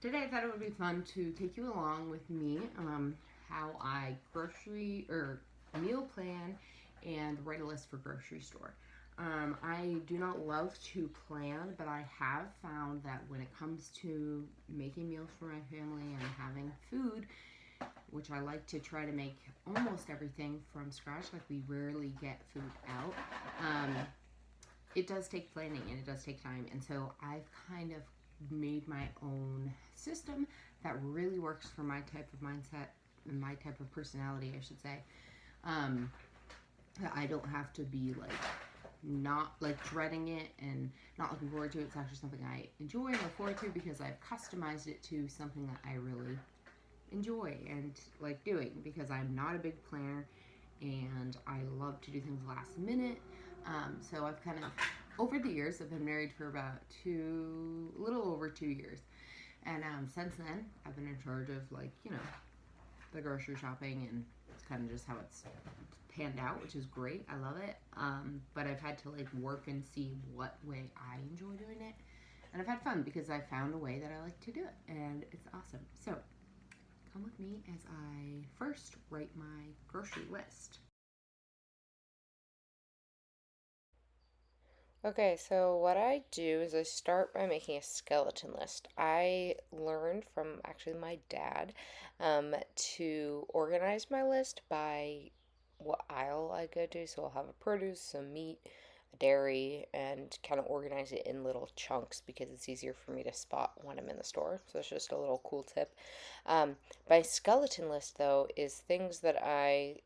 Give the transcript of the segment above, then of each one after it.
Today I thought it would be fun to take you along with me, how I grocery or meal plan and write a list for grocery store. I do not love to plan, but I have found that when it comes to making meals for my family and having food, which I like to try to make almost everything from scratch, like we rarely get food out. It does take planning and it does take time, and so I've kind of made my own system that really works for my type of mindset and my type of personality, I should say. Um, I don't have to be like not like dreading it and not looking forward to it. It's actually something I enjoy and look forward to because I've customized it to something that I really enjoy and like doing, because I'm not a big planner and I love to do things last minute. So I've kind of, over the years, I've been married for about a little over 2 years. And since then, I've been in charge of the grocery shopping, and it's kind of just how it's panned out, which is great. I love it. But I've had to like work and see what way I enjoy doing it. And I've had fun because I found a way that I like to do it, and it's awesome. So come with me as I first write my grocery list. Okay, so what I do is I start by making a skeleton list. I learned from actually my dad to organize my list by what aisle I go to. So I'll have a produce, some meat, a dairy, and kind of organize it in little chunks because it's easier for me to spot when I'm in the store. So it's just a little cool tip. My skeleton list, though, is things that I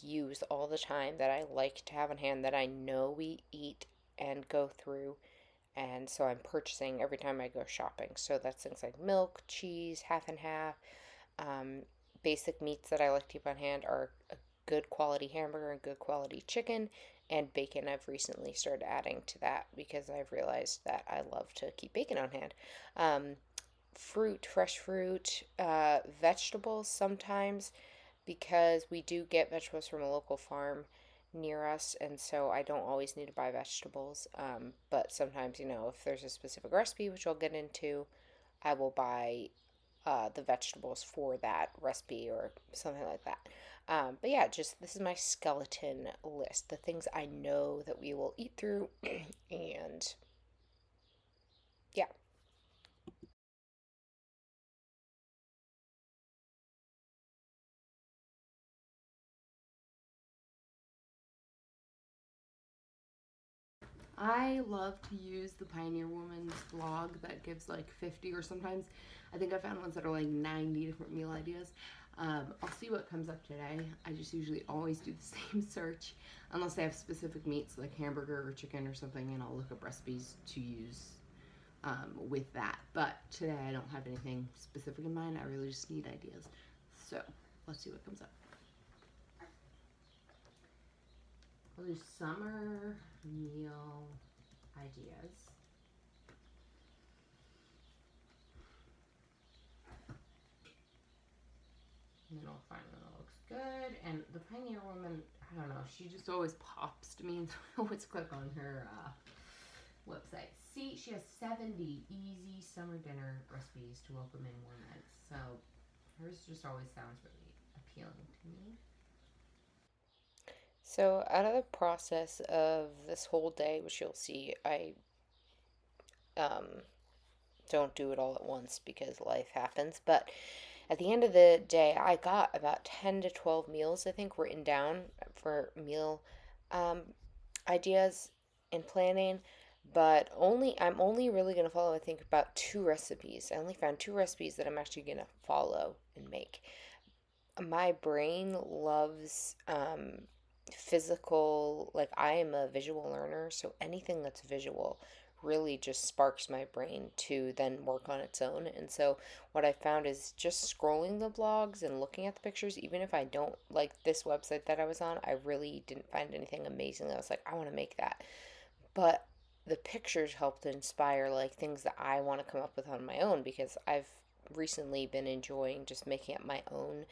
use all the time that I like to have on hand that I know we eat and go through. And so I'm purchasing every time I go shopping. So that's things like milk, cheese, half and half. Um, Basic meats that I like to keep on hand are a good quality hamburger and good quality chicken and bacon. I've recently started adding to that because I've realized that I love to keep bacon on hand. Um, Fruit, fresh fruit, vegetables sometimes because we do get vegetables from a local farm near us, and so I don't always need to buy vegetables. But sometimes, if there's a specific recipe, which I'll get into, I will buy the vegetables for that recipe or something like that. But yeah, just this is my skeleton list, the things I know that we will eat through, and yeah. I love to use the Pioneer Woman's blog that gives like 50, or sometimes I think I found ones that are like 90 different meal ideas. I'll see what comes up today. I just usually always do the same search unless they have specific meats like hamburger or chicken or something, and I'll look up recipes to use with that. But today I don't have anything specific in mind. I really just need ideas. So let's see what comes up. I'll do summer meal ideas. And then I'll find one that looks good. And the Pioneer Woman, I don't know, she just always pops to me, and so I always click on her website. See, she has 70 easy summer dinner recipes to welcome in warm nights. So hers just always sounds really appealing to me. So out of the process of this whole day, which you'll see, I um, don't do it all at once because life happens. But at the end of the day, I got about 10 to 12 meals, I think, written down for meal um, ideas and planning. But I'm only really going to follow, I think, about two recipes. I only found two recipes that I'm actually going to follow and make. My brain loves physical, like I am a visual learner, so anything that's visual really just sparks my brain to then work on its own. And so what I found is just scrolling the blogs and looking at the pictures, even if I don't like this website that I was on, I really didn't find anything amazing. I was like, I want to make that. But the pictures helped inspire like things that I want to come up with on my own because I've recently been enjoying just making up my own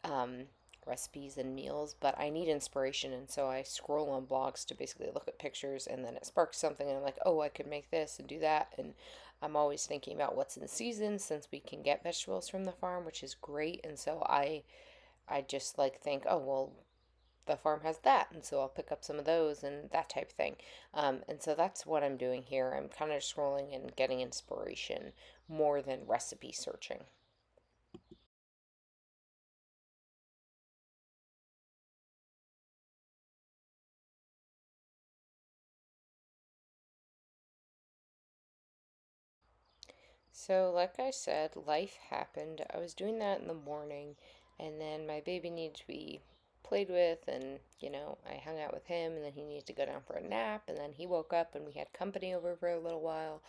um, recipes and meals, but I need inspiration, and so I scroll on blogs to basically look at pictures, and then it sparks something, and I'm like, oh, I could make this and do that, and I'm always thinking about what's in season since we can get vegetables from the farm, which is great. And so I just like think, oh, well, the farm has that, and so I'll pick up some of those and that type of thing. And so that's what I'm doing here. I'm kind of scrolling and getting inspiration more than recipe searching. So, like I said, life happened. I was doing that in the morning, and then my baby needed to be played with, and I hung out with him, and then he needed to go down for a nap, and then he woke up, and we had company over for a little while,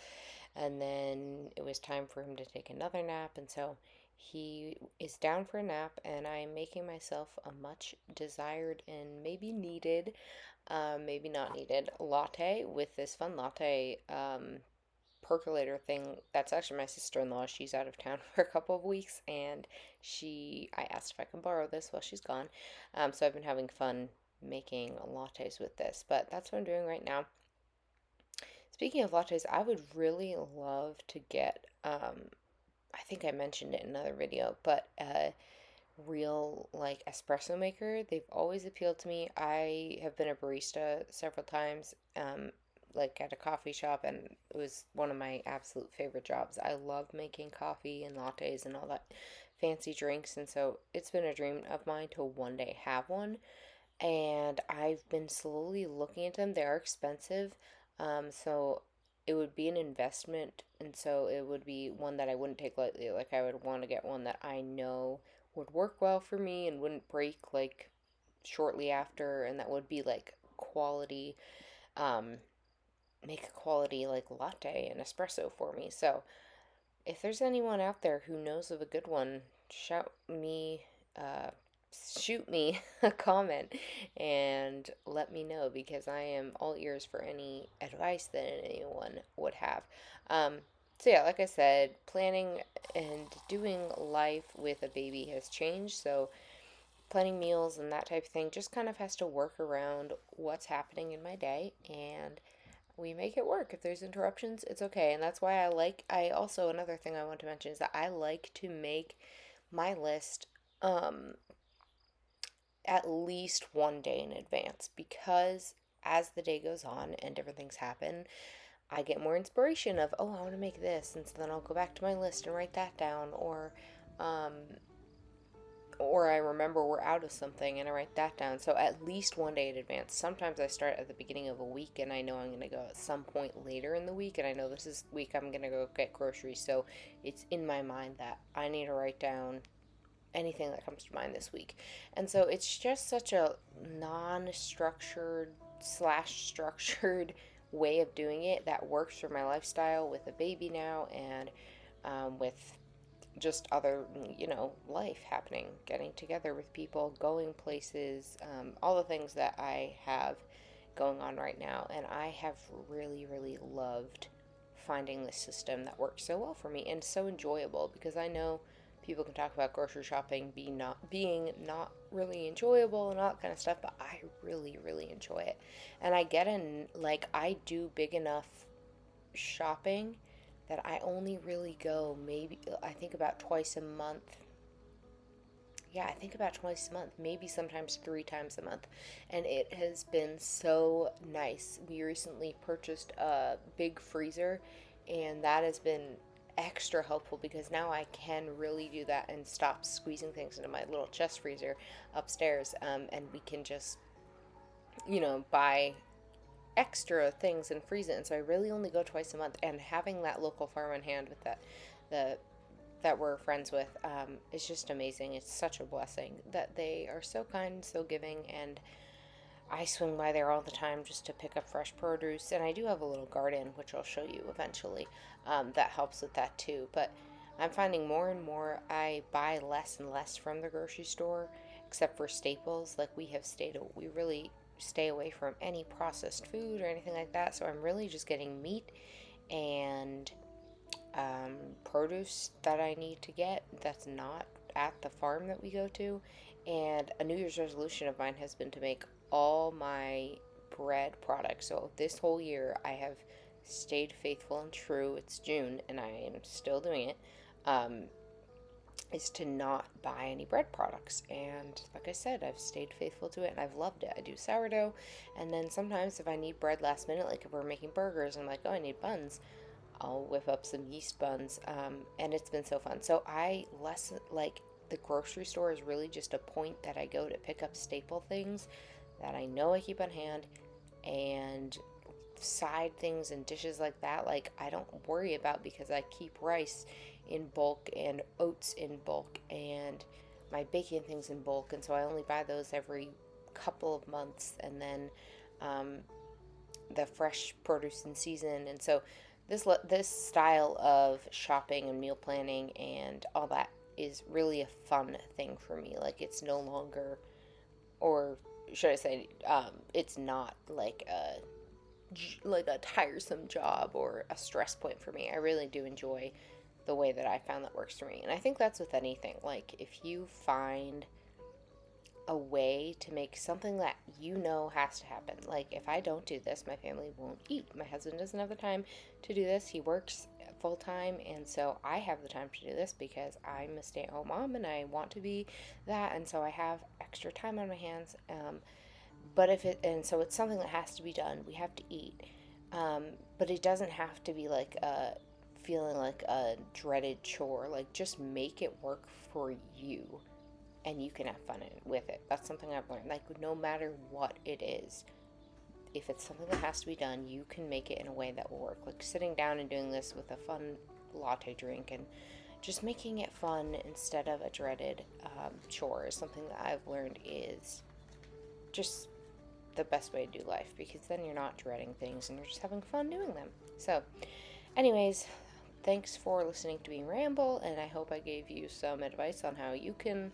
and then it was time for him to take another nap, and so he is down for a nap, and I'm making myself a much desired and maybe needed, maybe not needed latte with this fun latte percolator thing. That's actually my sister-in-law. She's out of town for a couple of weeks, and I asked if I can borrow this while she's gone. So I've been having fun making lattes with this, but that's what I'm doing right now. Speaking of lattes, I would really love to get, I think I mentioned it in another video, but real like espresso maker. They've always appealed to me. I have been a barista several times, like at a coffee shop, and it was one of my absolute favorite jobs. I love making coffee and lattes and all that fancy drinks, and so it's been a dream of mine to one day have one. And I've been slowly looking at them. They are expensive, so it would be an investment, and so it would be one that I wouldn't take lightly. Like I would want to get one that I know would work well for me and wouldn't break like shortly after, and that would be like quality, um, make a quality like latte and espresso for me. So if there's anyone out there who knows of a good one, shout me, uh, shoot me a comment and let me know because I am all ears for any advice that anyone would have. Um, so yeah, like I said, planning and doing life with a baby has changed. So planning meals and that type of thing just kind of has to work around what's happening in my day, and we make it work. If there's interruptions, it's okay. And that's why I also, another thing I want to mention is that I like to make my list um, at least one day in advance because as the day goes on and different things happen, I get more inspiration of, oh, I want to make this. And so then I'll go back to my list and write that down. Um, or I remember we're out of something and I write that down. So at least one day in advance. Sometimes I start at the beginning of a week and I know I'm going to go at some point later in the week and I know this is week I'm going to go get groceries. So it's in my mind that I need to write down anything that comes to mind this week. And so it's just such a non-structured slash structured way of doing it that works for my lifestyle with a baby now and with just other, life happening, getting together with people, going places, all the things that I have going on right now. And I have really, really loved finding this system that works so well for me and so enjoyable because I know people can talk about grocery shopping being not really enjoyable and all that kind of stuff, but I really, really enjoy it. And I get in, like, I do big enough shopping that I only really go maybe, I think about twice a month. Yeah, I think about twice a month, maybe sometimes three times a month. And it has been so nice. We recently purchased a big freezer, and that has been extra helpful because now I can really do that and stop squeezing things into my little chest freezer upstairs. And we can just, buy extra things and freeze it. And so I really only go twice a month. And having that local farm in hand with the that we're friends with is just amazing. It's such a blessing that they are so kind, so giving, and I swing by there all the time just to pick up fresh produce. And I do have a little garden, which I'll show you eventually, that helps with that too. But I'm finding more and more I buy less and less from the grocery store, except for staples. Like we really stay away from any processed food or anything like that. So I'm really just getting meat and produce that I need to get that's not at the farm that we go to. And a New Year's resolution of mine has been to make all my bread products. So this whole year I have stayed faithful and true. It's June and I am still doing it. Um, is to not buy any bread products. And like I said, I've stayed faithful to it and I've loved it. I do sourdough, and then sometimes if I need bread last minute, like if we're making burgers and I'm like, oh, I need buns, I'll whip up some yeast buns. And it's been so fun. So I less like the grocery store is really just a point that I go to pick up staple things that I know I keep on hand, and side things and dishes like that, like I don't worry about, because I keep rice in bulk and oats in bulk and my baking things in bulk, and so I only buy those every couple of months, and then um, the fresh produce in season. And so this style of shopping and meal planning and all that is really a fun thing for me. Like it's no longer, or should I say, it's not like a tiresome job or a stress point for me. I really do enjoy the way that I found that works for me. And I think that's with anything. Like if you find a way to make something that you know has to happen. Like if I don't do this, my family won't eat. My husband doesn't have the time to do this. He works full time, and so I have the time to do this because I'm a stay-at-home mom and I want to be that, and so I have extra time on my hands. But if it, and so it's something that has to be done. We have to eat, but it doesn't have to be like a feeling like a dreaded chore. Like just make it work for you, and you can have fun with it. That's something I've learned. Like no matter what it is, if it's something that has to be done, you can make it in a way that will work. Like sitting down and doing this with a fun latte drink and just making it fun instead of a dreaded chore is something that I've learned is just the best way to do life, because then you're not dreading things and you're just having fun doing them. So, anyways, thanks for listening to me ramble, and I hope I gave you some advice on how you can,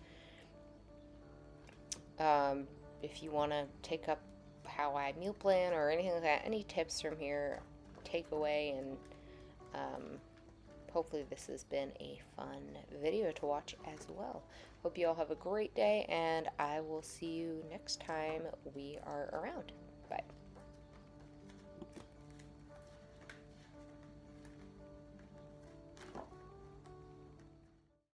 if you want to take up how I meal plan or anything like that, any tips from here, take away, and um, hopefully this has been a fun video to watch as well. Hope you all have a great day, and I will see you next time we are around.